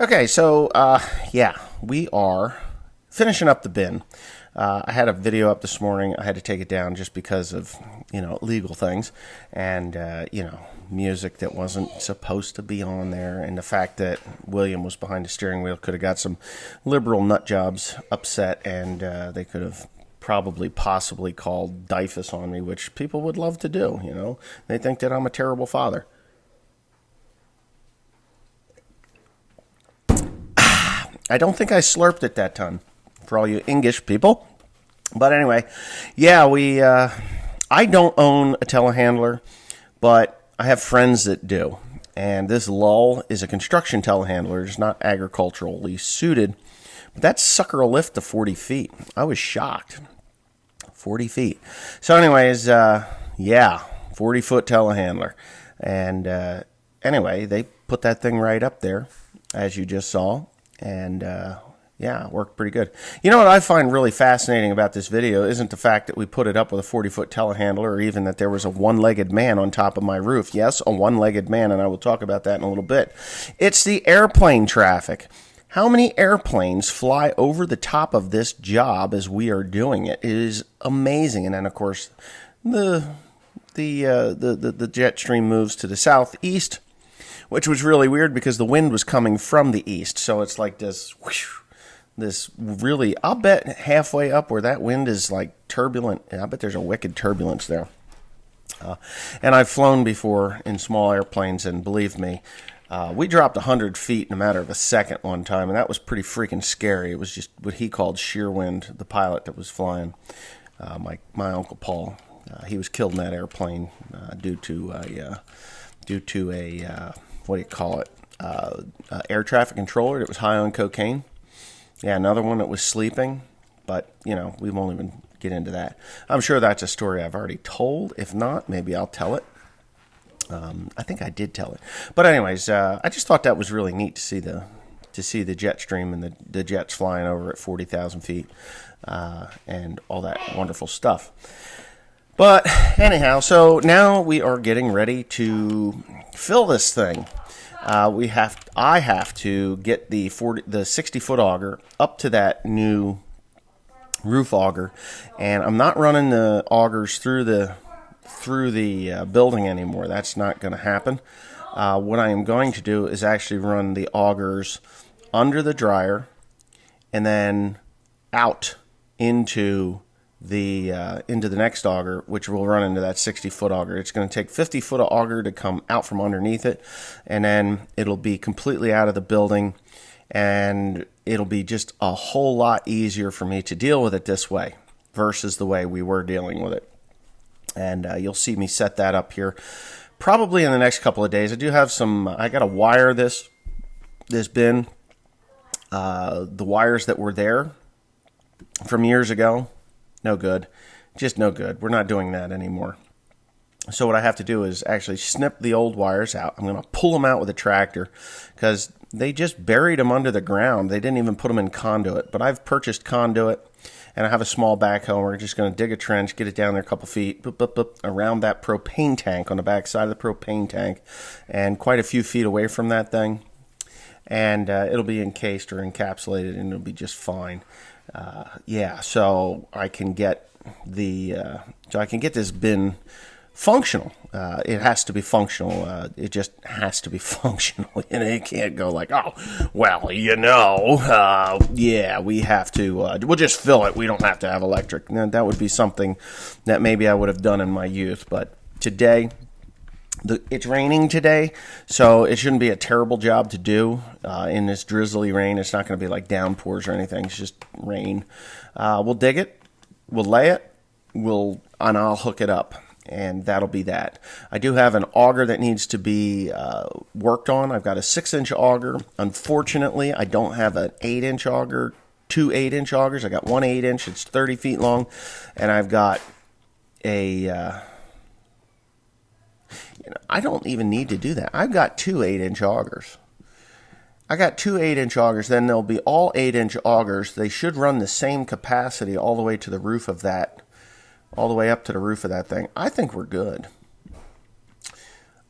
Okay, so yeah, we are finishing up the bin. I had a video up this morning. I had to take it down just because of legal things and music that wasn't supposed to be on there, and the fact that William was behind the steering wheel could have got some liberal nut jobs upset, and they could have possibly called DIFUS on me, which people would love to do. They think that I'm a terrible father. I don't think I slurped it that time, for all you English people. But anyway, yeah, I don't own a telehandler, but I have friends that do. And this Lull is a construction telehandler. It's not agriculturally suited. But that sucker will lift to 40 feet. I was shocked. 40 feet. So anyways, 40-foot telehandler. And anyway, they put that thing right up there, as you just saw. And, it worked pretty good. You know what I find really fascinating about this video isn't the fact that we put it up with a 40-foot telehandler, or even that there was a one-legged man on top of my roof. Yes, a one-legged man, and I will talk about that in a little bit. It's the airplane traffic. How many airplanes fly over the top of this job as we are doing it? It is amazing. And then, of course, the jet stream moves to the southeast, which was really weird because the wind was coming from the east. So it's like this really, I'll bet halfway up where that wind is like turbulent. I bet there's a wicked turbulence there. And I've flown before in small airplanes, and believe me, we dropped 100 feet in a matter of a second one time, and that was pretty freaking scary. It was just what he called sheer wind, the pilot that was flying, my Uncle Paul. He was killed in that airplane due to a what do you call it? Air traffic controller that was high on cocaine. Yeah, another one that was sleeping. But, we won't even get into that. I'm sure that's a story I've already told. If not, maybe I'll tell it. I think I did tell it. But anyways, I just thought that was really neat to see the jet stream and the jets flying over at 40,000 feet and all that wonderful stuff. But anyhow, so now we are getting ready to fill this thing. I have to get the 60-foot auger up to that new roof auger, and I'm not running the augers through the building anymore. That's not going to happen. What I am going to do is actually run the augers under the dryer and then out into the next auger, which will run into that 60-foot auger. It's going to take 50-foot of auger to come out from underneath it, and then it'll be completely out of the building, and it'll be just a whole lot easier for me to deal with it this way versus the way we were dealing with it. And you'll see me set that up here probably in the next couple of days. I do have I got to wire this bin. The wires that were there from years ago, no good. Just no good. We're not doing that anymore. So what I have to do is actually snip the old wires out. I'm going to pull them out with a tractor because they just buried them under the ground. They didn't even put them in conduit. But I've purchased conduit, and I have a small backhoe. We're just going to dig a trench, get it down there a couple feet, around that propane tank, on the back side of the propane tank, and quite a few feet away from that thing. And it'll be encased or encapsulated, and it'll be just fine. So I can get this bin functional. It has to be functional. It just has to be functional. It can't go like, we have to. We'll just fill it. We don't have to have electric. Now, that would be something that maybe I would have done in my youth, but today. It's raining today, so it shouldn't be a terrible job to do in this drizzly rain. It's not going to be like downpours or anything. It's just rain. We'll dig it. We'll lay it. And I'll hook it up, and that'll be that. I do have an auger that needs to be worked on. I've got a 6-inch auger. Unfortunately, I don't have an 8-inch auger, 2 8-inch augers. I got one 8-inch. It's 30 feet long, and I've got a... I don't even need to do that. I've got 2 8-inch augers. Then there'll be all 8-inch augers. They should run the same capacity all the way to the roof of that, all the way up to the roof of that thing. I think we're good.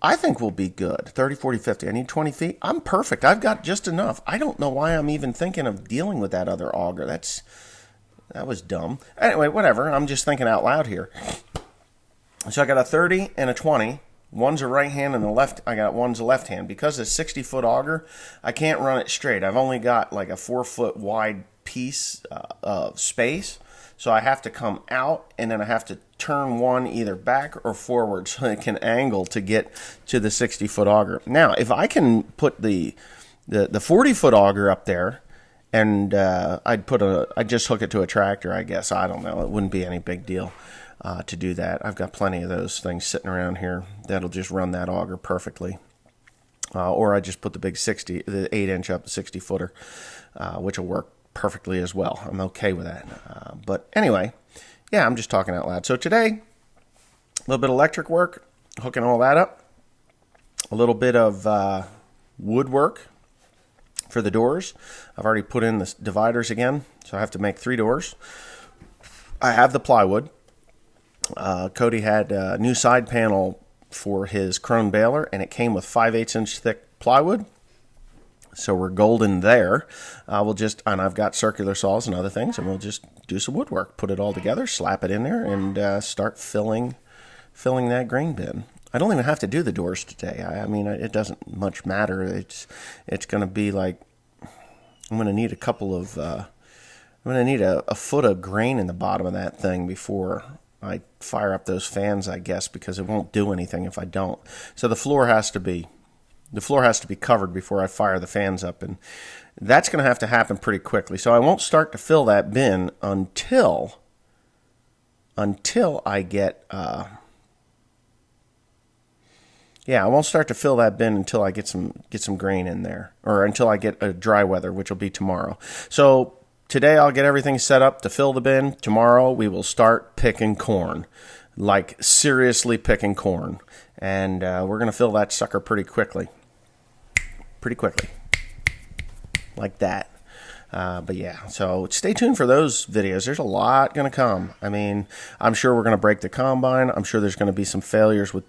I think we'll be good. 30, 40, 50. I need 20 feet. I'm perfect. I've got just enough. I don't know why I'm even thinking of dealing with that other auger. That was dumb. Anyway, whatever. I'm just thinking out loud here. So I got a 30 and a 20. One's a right hand and the left. I got one's a left hand. Because it's a 60-foot auger, I can't run it straight. I've only got like a 4-foot wide piece of space. So I have to come out, and then I have to turn one either back or forward so it can angle to get to the 60-foot auger. Now, if I can put the 40-foot auger up there, and I'd just hook it to a tractor, I guess. I don't know. It wouldn't be any big deal to do that. I've got plenty of those things sitting around here that'll just run that auger perfectly. Or I just put the big 8-inch up 60-footer, which will work perfectly as well. I'm okay with that. But anyway, yeah, I'm just talking out loud. So today, a little bit of electric work, hooking all that up. A little bit of woodwork for the doors. I've already put in the dividers again, so I have to make 3 doors. I have the plywood. Cody had a new side panel for his Krone baler, and it came with 5/8-inch thick plywood. So we're golden there. And I've got circular saws and other things, and we'll just do some woodwork, put it all together, slap it in there, and start filling that grain bin. I don't even have to do the doors today. I mean, it doesn't much matter. It's going to be like, I'm going to need a foot of grain in the bottom of that thing before I fire up those fans, I guess, because it won't do anything if I don't. So the floor has to be covered before I fire the fans up, and that's going to have to happen pretty quickly. So I won't start to fill that bin until I get I won't start to fill that bin until I get some grain in there, or until I get a dry weather, which will be tomorrow. So today I'll get everything set up to fill the bin. Tomorrow we will start picking corn, like seriously picking corn, and we're going to fill that sucker pretty quickly, like that. But yeah, so stay tuned for those videos. There's a lot going to come. I mean, I'm sure we're going to break the combine. I'm sure there's going to be some failures with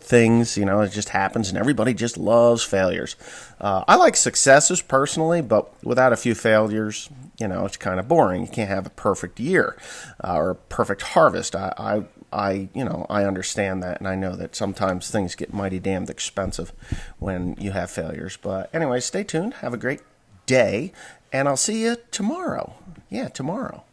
things, it just happens, and everybody just loves failures. I like successes personally, but without a few failures, it's kind of boring. You can't have a perfect year or a perfect harvest. I understand that, and I know that sometimes things get mighty damned expensive when you have failures. But anyway, stay tuned. Have a great day, and I'll see you tomorrow. Yeah, tomorrow.